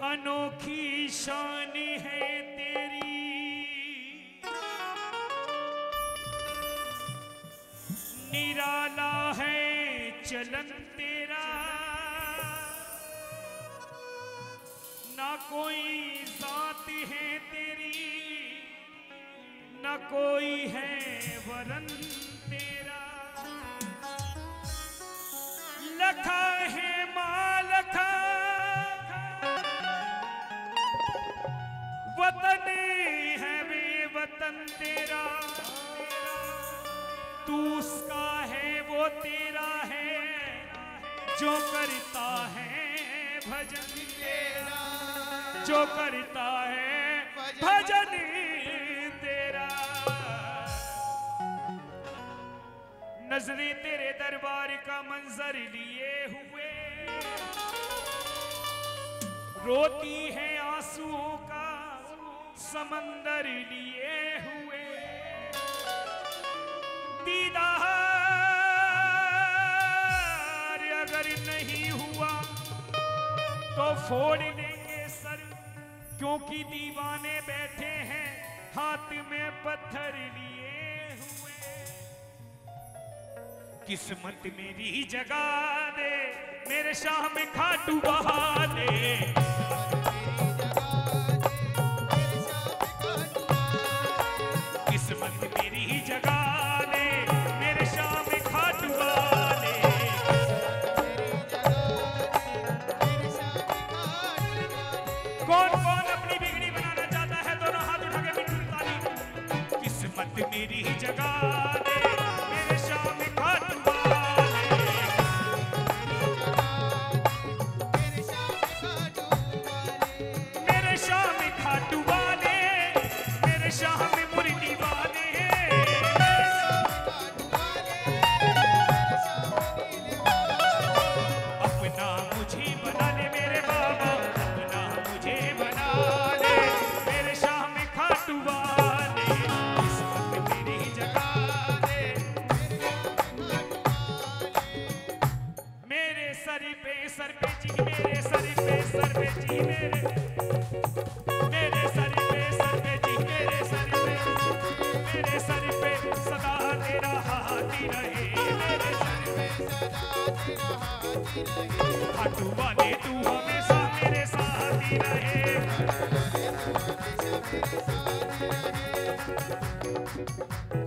अनोखी शान है तेरी, निराला है चलन तेरा, ना कोई जात है तेरी, ना कोई है वरन तेरा। लखा है मालखा वतन है बेवतन तेरा, तू उसका है वो तेरा है, जो करता है भजन तेरा, जो करता है भजन तेरा। नजरें तेरे दरबार का मंजर लिए हुए, रोती है आंसुओं का समंदर लिए हुए। दीदार अगर नहीं हुआ तो फोड़ देंगे सर, क्योंकि दीवाने बैठे हैं हाथ में पत्थर लिए हुए। किस्मत मेरी जगा दे मेरे शाम खाटू बहाने, किस्मत मेरी जगा दे मेरे शाम खाटू बहाने। कौन कौन अपनी बिगड़ी बनाना चाहता है, दोनों हाथ उठा के मिट्टी ताली। किस्मत मेरी जगा दे मेरे शाम खाटू बहाने, मेरे शाम खाटू वाले, मेरे शाम मुर्गी वाले। अपना मुझे बना ले मेरे बाबा, अपना मुझे बना ले मेरे शाम खाटू वाले। किस्मत मेरी जगा दे मेरे सर पे जी, मेरे सर पे जी, मेरे सर पे जी, मेरे सर पे सदा तेरा हाथी रहे, मेरे सर पे सदा तेरा हाथी रहे। खाटू वाले तू हमेशा मेरे साथ ही रहे।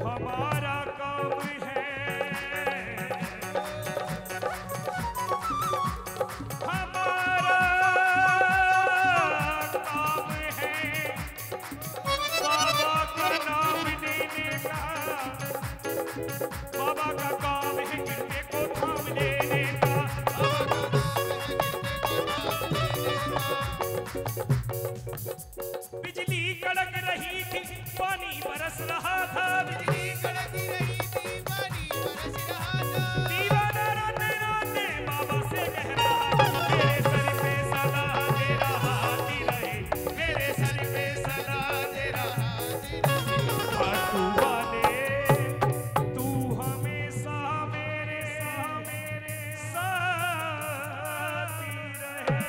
हमारा काम है, हमारा काम है बाबा का नाम लेने का, बाबा का काम है गिरने को थाम लेने का। बिजली कड़क रही थी पानी बरस रहा था, बिजली कड़क रही थी पानी बरस रहा था। दीवाना रोते रोते बाबा से कह रहा, मेरे सर पे सदा तेरा हाथी रहे, मेरे सर पे सदा तेरा हाथी रहे। खाटू वाले तू हमेशा मेरे साथ ही रहे।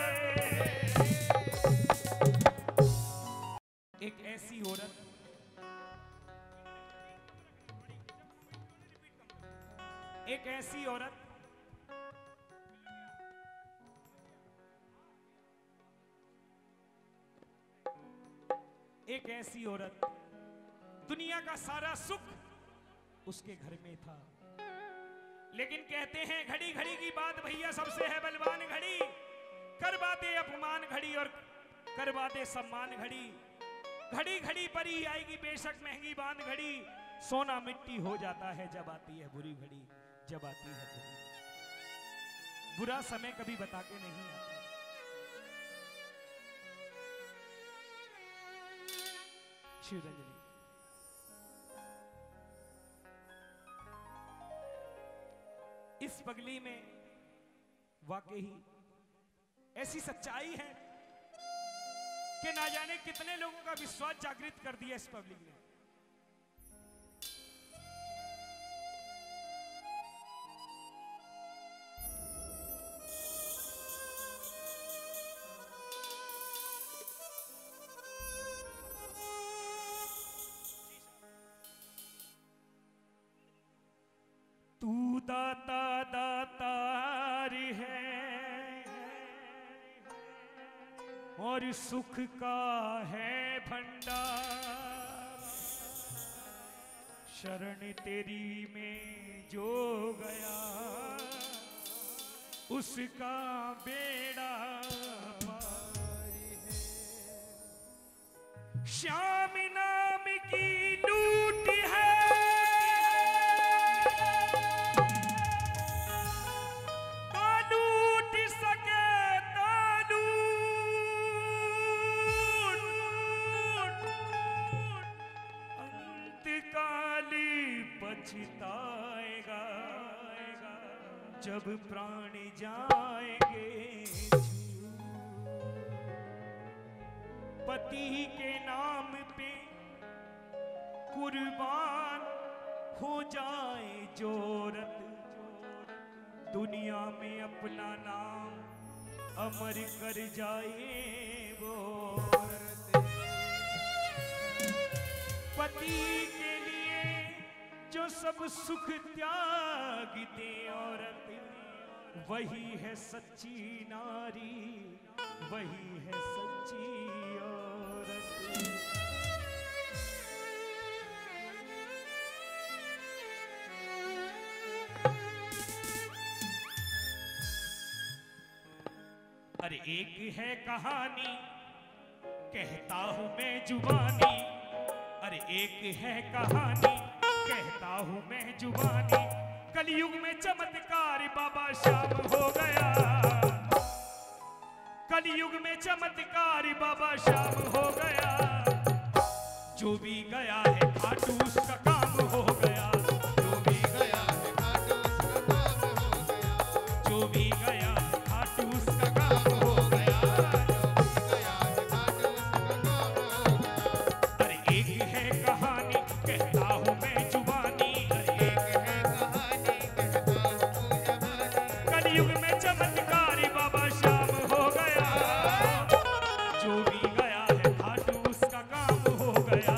एक ऐसी औरत, एक ऐसी औरत एक ऐसी औरत, दुनिया का सारा सुख उसके घर में था, लेकिन कहते हैं घड़ी घड़ी की बात भैया सबसे है बलवान घड़ी। कर बातें अपमान घड़ी और कर बातें सम्मान घड़ी, घड़ी घड़ी पर ही आएगी बेशक महंगी बांध घड़ी। सोना मिट्टी हो जाता है जब आती है बुरी घड़ी, जब आती है बुरी। बुरा समय कभी बता के नहीं आता। शिवरंजनी इस पगली में वाकई ऐसी सच्चाई है कि ना जाने कितने लोगों का विश्वास जागृत कर दिया इस पब्लिक ने। और सुख का है भंडार। शरण तेरी में जो गया उसका बेड़ा पार है। श्याम नाम की लूट है, लूट सके अंतकाली पछताएगा जब प्राण जाएंगे। पति के नाम पे कुर्बान हो जाए जो रत, दुनिया में अपना नाम अमर कर जाए वो रत। पति के लिए जो सब सुख त्याग दे औरत, वही है सच्ची नारी, वही है सच्ची औरत। अरे एक है कहानी कहता हूं मैं जुबानी, अरे एक है कहानी कहता हूं मैं जुबानी। कलयुग में चमत्कार बाबा श्याम हो गया, कलयुग में चमत्कार बाबा श्याम हो गया। जो भी गया है खाटू उसका काम हो गया, जो भी गया है खाटू उसका काम हो गया, जो भी गया है खाटू उसका काम हो गया, जो भी गया है खाटू उसका काम हो गया। अरे एक है कहानी कहता हूं मैं जुबानी, अरे एक है कहानी कहता हूं जुबानी। कलयुग में चमत्कार बाबा श्याम हो गया, जो भी गया है खाटू उसका काम हो गया, जो भी गया है खाटू उसका काम हो गया।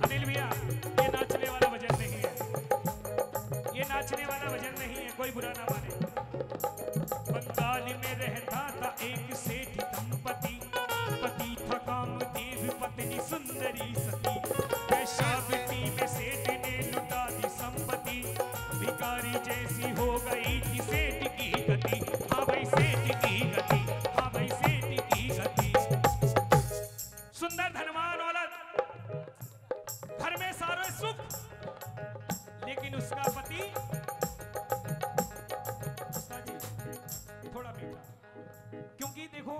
अनिल भैया ये नाचने वाला भजन नहीं है, ये नाचने वाला भजन नहीं है, कोई बुरा ना माने। बंगाल में रहता था एक सेठ दंपति, पति था कामदेव पत्नी सुंदरी सती। वैश्यावृत्ति में सेठ ने लुटा दी संपत्ति, भिखारी जैसी हो गई थी सेठ की गति। हाँ भाई सेठ की गति, हाँ भाई सेठ की गति। सुंदर धनवान औरत, घर में सारे सुख, लेकिन उसका पति थोड़ा मीठा। क्योंकि देखो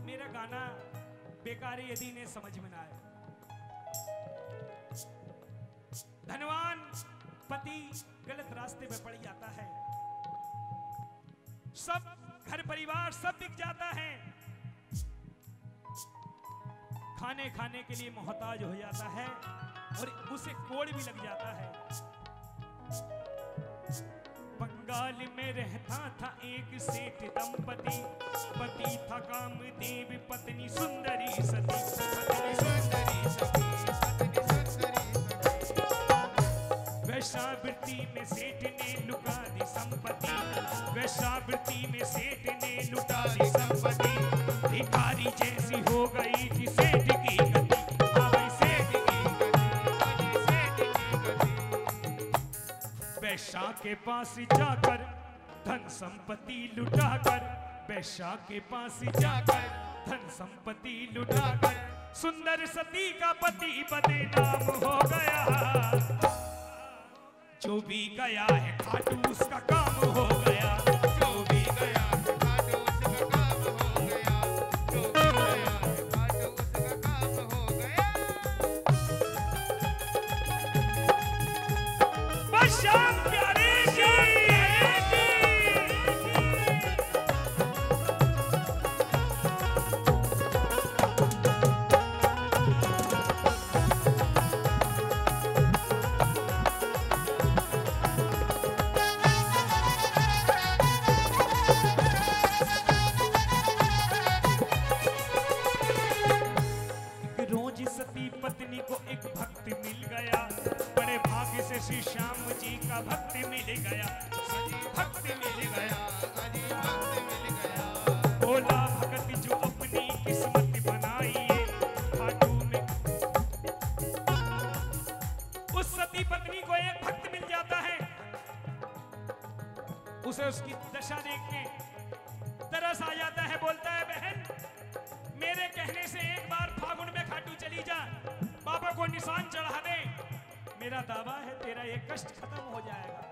मेरा गाना बेकार यदि ने समझ में ना आए। धनवान पति गलत रास्ते पे पड़ जाता है, सब घर परिवार सब बिक जाता है, खाने खाने के लिए मोहताज हो जाता है और उसे कोड़ भी लग जाता है। बंगाल में रहता था एक सेठ दंपति, पति था कामदेव पत्नी सुंदरी सती, पत्नी सुंदरी सती, पत्नी सुंदरी सती। वैश्यावृत्ति में सेठ ने लुटा दी संपत्ति, वैश्यावृत्ति में सेठ ने लुटा दी संपत्ति। भिखारी जैसी हो गई थी सेठ की गति, हाँ भाई सेठ की गति, सेठ की गति। वैश्या के पास जाकर धन संपत्ति लुटाकर, वैश्या के पास जाकर धन संपत्ति लुटाकर, सुंदर सती का पति बदनाम हो गया। जो भी गया है खाटू उसका काम हो गया, जो भी गया है खाटू उसका काम हो गया, जो भी गया है खाटू उसका काम हो गया। बस श्याम प्यारे की मूछा देख के तरस आ जाता है। बोलता है बहन मेरे कहने से एक बार फागुन में खाटू चली जा, बाबा को निशान चढ़ा दे, मेरा दावा है तेरा ये कष्ट खत्म हो जाएगा।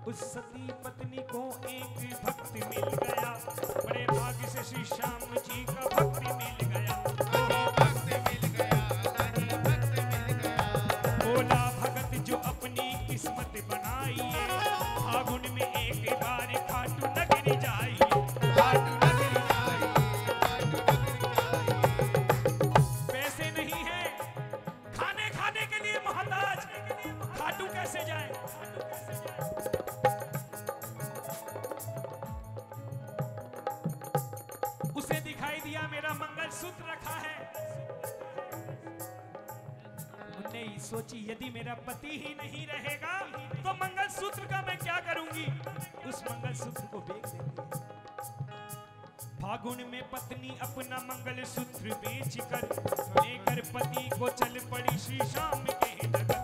उस सती पत्नी को एक भक्त मिल गया, बड़े भाग्य से श्री श्याम जी का भक्त मिल गया। बोला भगत जो अपनी किस्मत बनाई है, फागुन में एक बार खाटू नगरी जाइए। पैसे नहीं है, खाने के लिए मोहताज, खाटू कैसे जाए? उसे दिखाई दिया मेरा मंगलसूत्र रखा है। उन्हें सोची यदि मेरा पति ही नहीं रहेगा तो मंगलसूत्र का मैं क्या करूंगी? उस मंगलसूत्र को बेच देंगे। फागुन में पत्नी अपना मंगलसूत्र बेचकर लेकर पति को चल पड़ी श्री श्याम के नगर।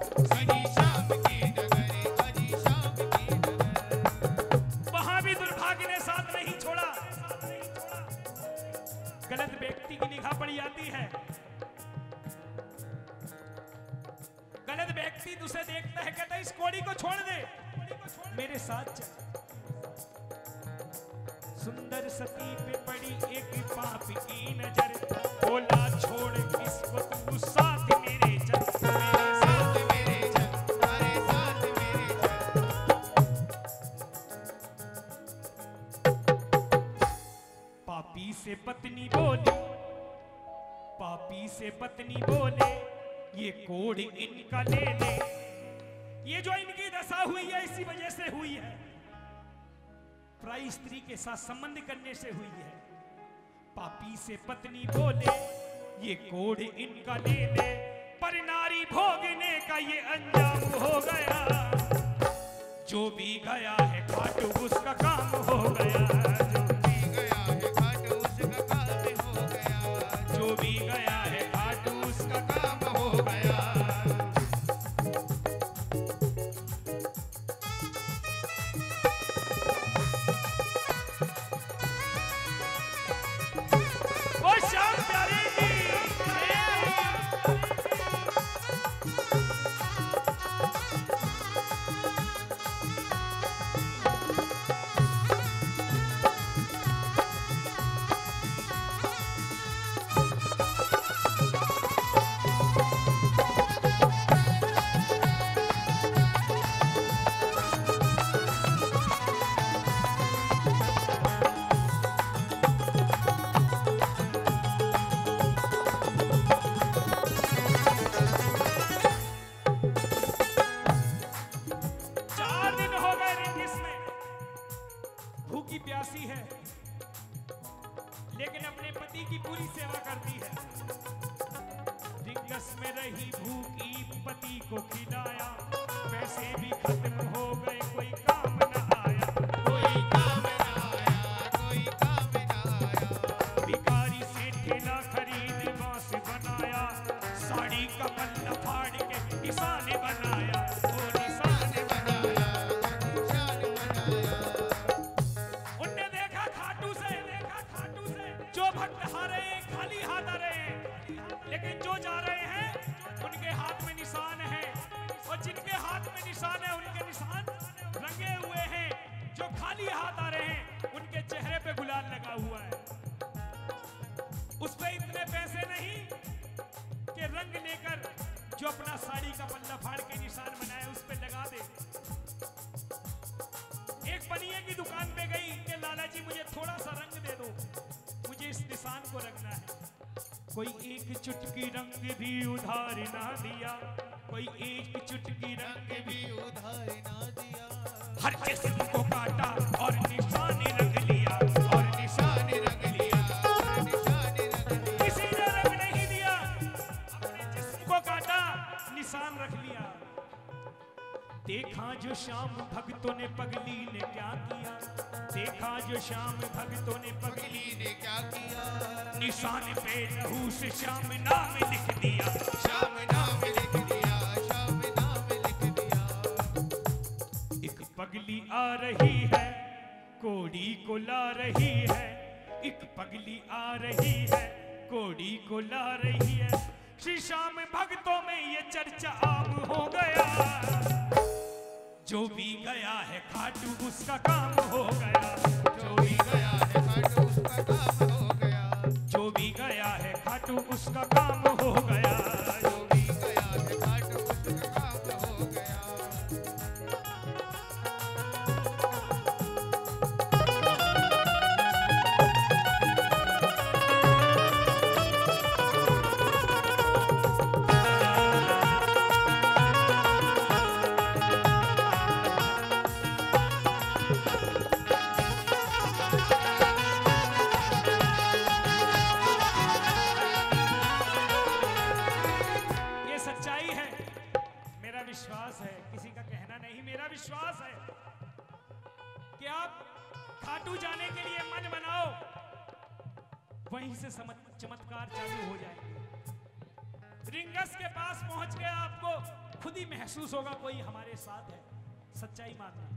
वहां भी दुर्भाग्य ने साथ नहीं छोड़ा। गलत व्यक्ति की निगाह पड़ जाती है। गलत व्यक्ति उसे देखता है, कहता है इस कोड़ी को छोड़ दे, मेरे साथ चल। सुंदर सती पे पड़ी एक पाप की नजर, बोला छोड़ इसको तू साथ मेरे चल, मेरे साथ मेरे चल, मेरे साथ मेरे चल। पापी से पत्नी बोले ये कोड इनका ले ले, ये जो इनकी दशा हुई है इसी वजह से हुई है, पराई स्त्री के साथ संबंध करने से हुई है। पापी से पत्नी बोले ये कोड इनका ले ले, पर नारी भोगने का ये अंजाम हो गया। जो भी गया है खाटू उसका काम हो गया, जो भी गया है खाटू उसका काम हो गया। लेकिन अपने पति की पूरी सेवा करती है। दिग्गस में रही भूखी पति को खिलाया, पैसे भी खत्म हो गए कोई काम न आया, कोई काम न आया, कोई काम न आया। भिखारी से ठेला खरीद बांस बनाया, साड़ी का पल्ला फाड़ के निशान बनाया, वो निशान बनाया, निशान बनाया। उनने देखा खाटू से जो भक्त हारे खाली हाथ आ रहे हैं, लेकिन जो जा रहे हैं उनके हाथ में निशान है, और जिनके हाथ में निशान है उनके निशान रंगे हुए हैं। जो खाली हाथ आ रहे हैं उनके चेहरे पे गुलाल लगा हुआ है। उस पे इतने पैसे नहीं कि रंग लेकर जो अपना साड़ी का पल्ला फाड़ के निशान बनाए उस पे लगा दे। एक बनिए की दुकान पे गई कि लाला जी मुझे थोड़ा सा रंग दे दो, मुझे इस निशान को रखना है। कोई एक चुटकी रंग भी उधार ना दिया, कोई एक चुटकी रंग भी उधार ना दिया। हर जिस्म को काटा और निशान रंग लिया, और निशान रंग लिया, निशान रंग लिया। किसी ने रंग नहीं दिया, अपने जिस्म को काटा, निशान रख लिया। देखा जो शाम भक्तों ने पगली ने क्या किया, देखा जो शाम भक्तों ने पगली ने क्या किया। निशान पे लहू से श्याम नाम लिख दिया, श्याम नाम लिख दिया, श्याम नाम लिख दिया। पगली आ रही है, कोड़ी को ला रही है। एक पगली आ रही है, कोड़ी को ला रही है। श्री श्याम भक्तों में ये चर्चा आम हो गया। जो भी गया है खाटू उसका काम हो गया। जो भी गया है खाटू उसका काम हो गया। जो भी गया है खाटू उसका काम हो गया। जो भी गया है खाटू उसका काम हो गया। विश्वास है, किसी का कहना नहीं, मेरा विश्वास है कि आप खाटू जाने के लिए मन बनाओ, वहीं से चमत्कार चालू हो जाएंगे। रिंगस के पास पहुंच गया, आपको खुद ही महसूस होगा कोई हमारे साथ है। सच्चाई मानना।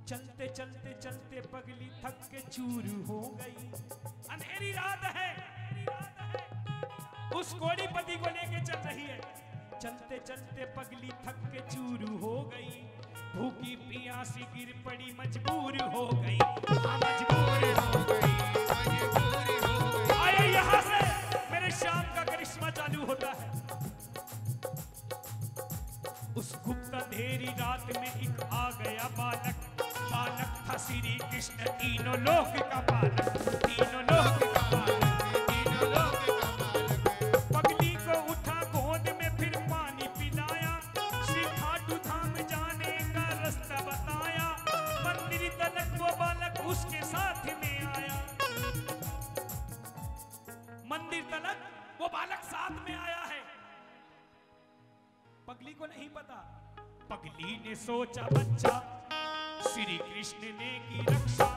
चलते चलते चलते पगली थक के चूर हो गई। अंधेरी रात है, उस कोड़ीपति को लेके चल रही है। चलते चलते पगली थक के चूर हो गई। भूखी पियासी गिर पड़ी, मजबूर हो गई। मजबूर हो गई, मजबूर हो गई। आए यहां से मेरे श्याम का करिश्मा चालू होता है। उस गुप्त अंधेरी रात में एक आ गया बालक। बालक था श्री कृष्ण, तीनों लोक का बालक। तीनों लोक का बालक, तीनों लोक का बालक। पगली को उठा गोद में, फिर पानी पिलाया। श्री खाटू धाम जाने का रास्ता बताया। मंदिर तलक वो बालक उसके साथ में आया। मंदिर तलक वो बालक साथ में आया है। पगली को नहीं पता। पगली ने सोचा बच्चा श्री कृष्ण ने की रक्षा।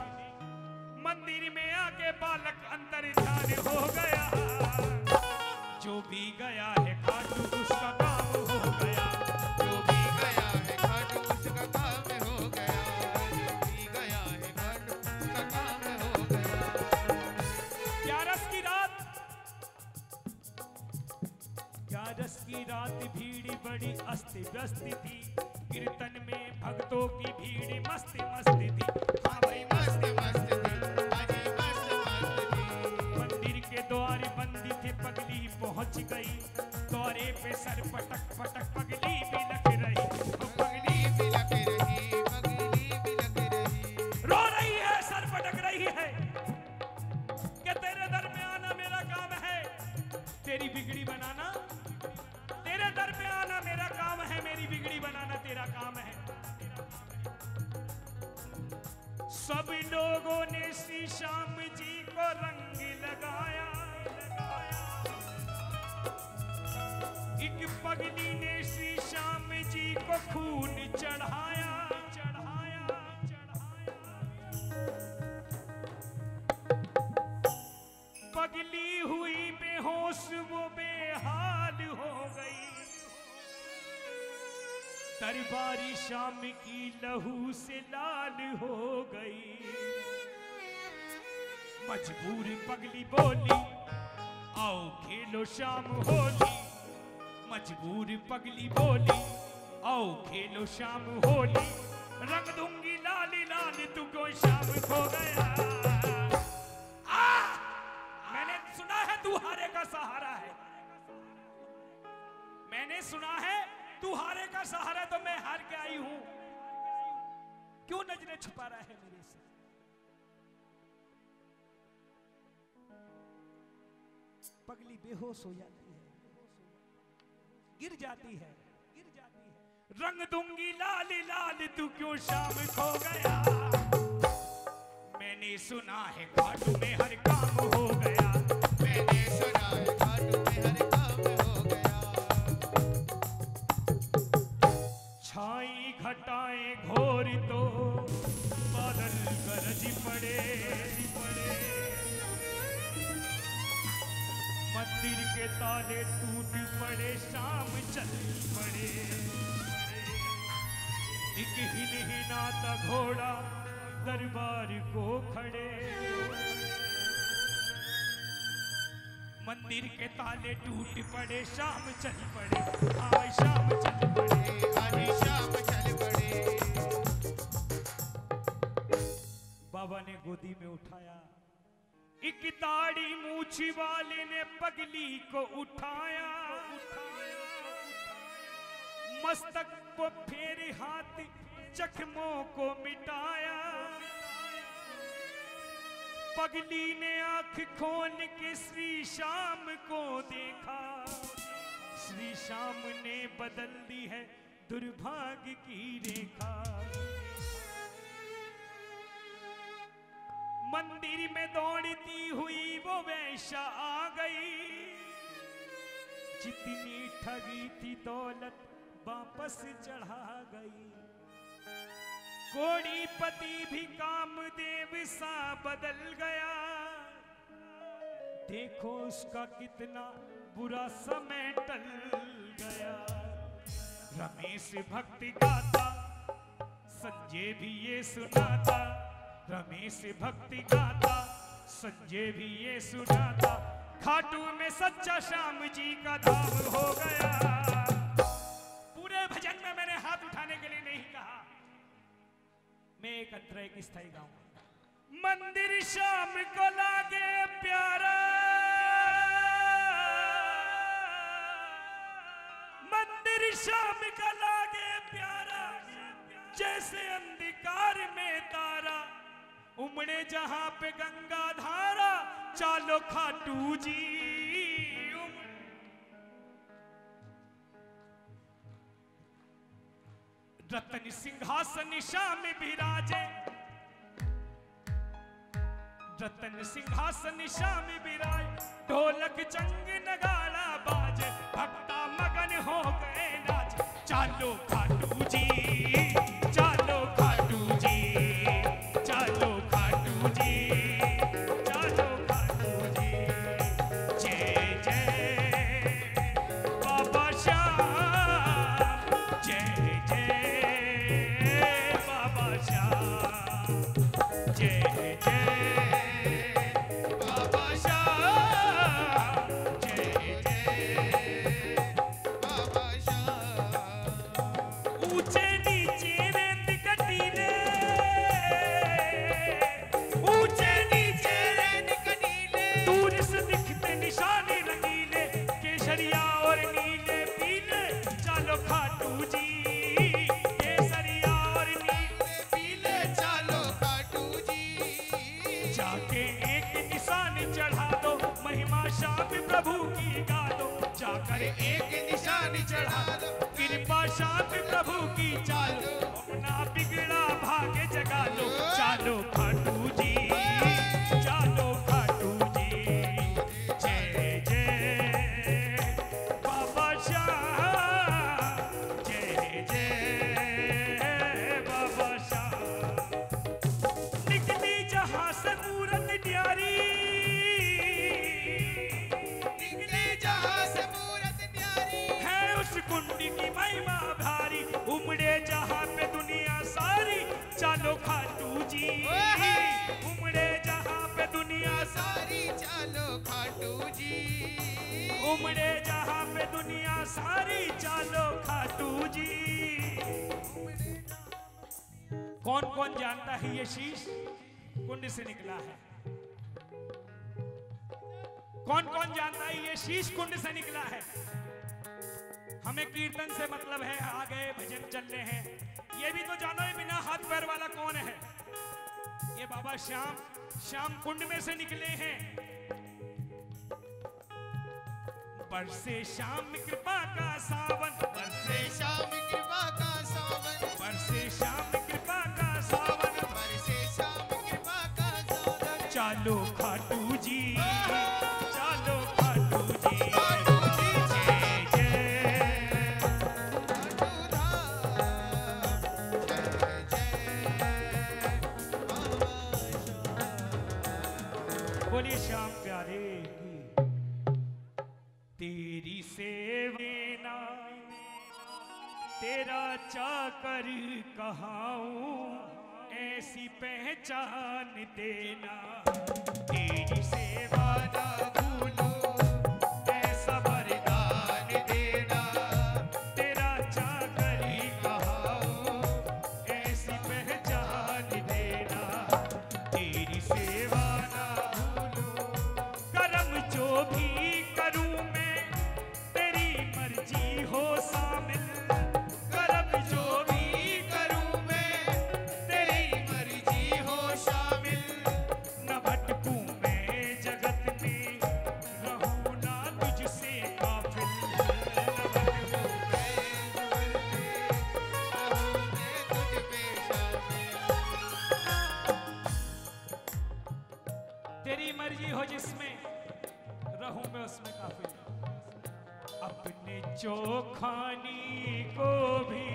मंदिर में आके बालक अंदर ध्यान हो गया। जो भी गया है खाटू उसका काम हो गया। जो भी गया है खाटू उसका काम हो गया। जो भी गया है खाटू उसका काम हो गया। ग्यारस की रात, ग्यारस की रात भीड़ बड़ी अस्त व्यस्त थी। कीर्तन में भक्तों की भीड़ मस्त मस्त थी। हाँ भाई मस्त मस्त थी, अजी मस्त मस्त थी। मंदिर के द्वार बंद थे, पगली पहुंच गई। द्वारे पे सर पटक पटक पगली भी लग रही। पगली भी लग रही, पगली भी लग रही। रो रही है, सर पटक रही है कि तेरे दर में आना मेरा काम है, तेरी बिगड़ी बनाना। तेरे दर पे आना मेरा काम है, मेरी बिगड़ी बनाना तेरा काम है। सब लोगों ने श्री श्याम जी को रंग लगाया। एक पगली ने श्री श्याम जी को खून चढ़ाया। चढ़ाया चढ़ाया। पगली हुई बेहोश, वो बेहाल हो गई। दरबारी श्याम की लहू से लाल हो गई। मजबूर पगली बोली, आओ खेलो श्याम होली। मजबूर पगली बोली, आओ खेलो श्याम होली। रंग दूंगी लाल लाल, तुमको श्याम खो गया। मैंने सुना है तू हारे का सहारा है। मैंने सुना है तू हारे का सहारा, तो मैं हार के आई हूं। क्यों नजरें छुपा रहा है मेरे से? पगली बेहोश हो जाती है, गिर जाती है, गिर जाती है। रंग दूंगी लाल लाल, तू क्यों श्याम खो गया। मैंने सुना है खाटू में हर काम हो गया। मैंने सुना है खाटू में हर काम हो गया। छाई घटाएं घोर तो बादल गरज पड़े। मंदिर के ताले टूट पड़े, शाम चल पड़े। एक हिनहिनाता घोड़ा दरबार को खड़े, मंदिर के ताले टूट पड़े, शाम चल पड़े, आज शाम चल पड़े, आज शाम चल पड़े। बाबा ने गोदी में उठाया, एक दाढ़ी मूछी वाले ने पगली को उठाया, मस्तक को फेरे हाथ जख्मों को मिटाया, पगली ने आंख खोल के श्री श्याम को देखा, श्री श्याम ने बदल दी है दुर्भाग्य की रेखा। मंदिर में दौड़ती हुई वो वैश्या आ गई, जितनी ठगी थी दौलत वापस चढ़ा गई, कोड़ीपति भी कामदेव सा बदल गया, देखो उसका कितना बुरा समय टल गया। रमेश भक्ति गाता, संजय भी ये सुनाता, रमेश भक्ति गाता, संजय भी ये सुनाता, खाटू में सच्चा श्याम जी का धाम हो गया। पूरे भजन में मैंने हाथ उठाने के लिए नहीं कहा, मैं एक अंतरा एक स्थाई गाऊंगा। मंदिर श्याम को लागे प्यारा, मंदिर श्याम का लागे प्यारा, जैसे अंधकार में तारा, उमड़े जहां पे गंगा धारा, चालो खाटू जी। रतन सिंहासन श्याम विराजे, रतन सिंहासन श्याम विराज, ढोलक चंग नगाड़ा बाजे, भक्ता मगन हो गए नाच, चालो खाटू जी, चालो खाटू जी, चालो खाटू जी, चालो खाटू जी। जय जय बाबा श्याम, जय जय बाबा श्याम, जय जय बाबा श्याम, जय जय बाबा श्याम। ऊंचे नीचे रेत कटीले, ऊंचे नीचे रेत कटीले, दूर से दिखते निशान रंगीले, केसरिया और नीले पीले, चालो खाटू जी, केसरिया और नीले पीले, चालो खाटू जी। जाके एक निशान चढ़ा दो, महिमा श्याम प्रभु की गा दो, जाकर एक निशान चढ़ा दो, कृपा श्याम प्रभु की चालो, अपना बिगड़ा भाग्य जगा लो, चालो खाटू जी, चालो खाटू जी। जय जय बाबा श्याम, जय जय बाबा श्याम। निकली जहां से मूरत न्यारी, निकले जहां से मूरत न्यारी, है उस कुंडी की महिमा भारी, उमड़े जहां पे दुनिया सारी, चालो खाटू जी, उमड़े जहां पे दुनिया सारी, सारी चालो खाटू जी। उमड़े जहां पे दुनिया सारी, चालो खाटू जी। कौन कौन जानता है ये शीश कुंड से निकला है? कौन कौन जानता है ये शीश कुंड से निकला है? हमें कीर्तन से मतलब है, आ गए भजन चल रहे हैं, ये भी तो जानो ये बिना हाथ पैर वाला कौन है? ये बाबा श्याम, श्याम कुंड में से निकले हैं। बरसे श्याम कृपा का सावन, बरसे श्याम कृपा का सावन, बरसे श्याम कृपा का सावन, बरसे श्याम कृपा का सावन। चालो खाटू जी, चालो खाटू जी। खाटू जी, जय जय खाटू धाम, जय जय बाबा श्याम। बोलिए श्याम प्यारे की। तेरी सेवना, तेरे तेरा चाकर कहाऊं ऐसी पहचान देना, तेरी सेवा ना भूलो ऐसा वरदान देना, तेरा चाकर कहाऊं ऐसी पहचान देना, तेरी सेवा ना भूलो कर्म जो भी करूं मैं तेरी मर्जी हो शामिल, कर्म जो भी करूं मैं तेरी मर्जी हो शामिल, न भटकूं मैं जगत में, रहूं ना तुझसे काफिल, न भटकूं रहूं मैं तुझ पे शामिल। तेरी मर्जी हो जिसमें रहूं मैं उसमें काफिल, अपने चोखानी को भी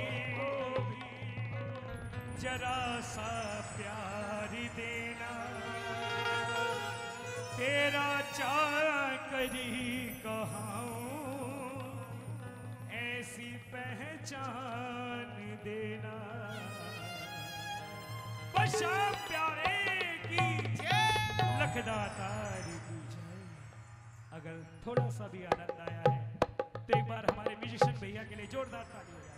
जरा सा प्यार देना, तेरा चाकरी कहाऊं ऐसी पहचान देना, बशा प्यारे की लखदातार की जय। अगर थोड़ा सा भी आनंद आया है तो एक बार हमारे म्यूजिशियन भैया के लिए जोरदार ताली हो।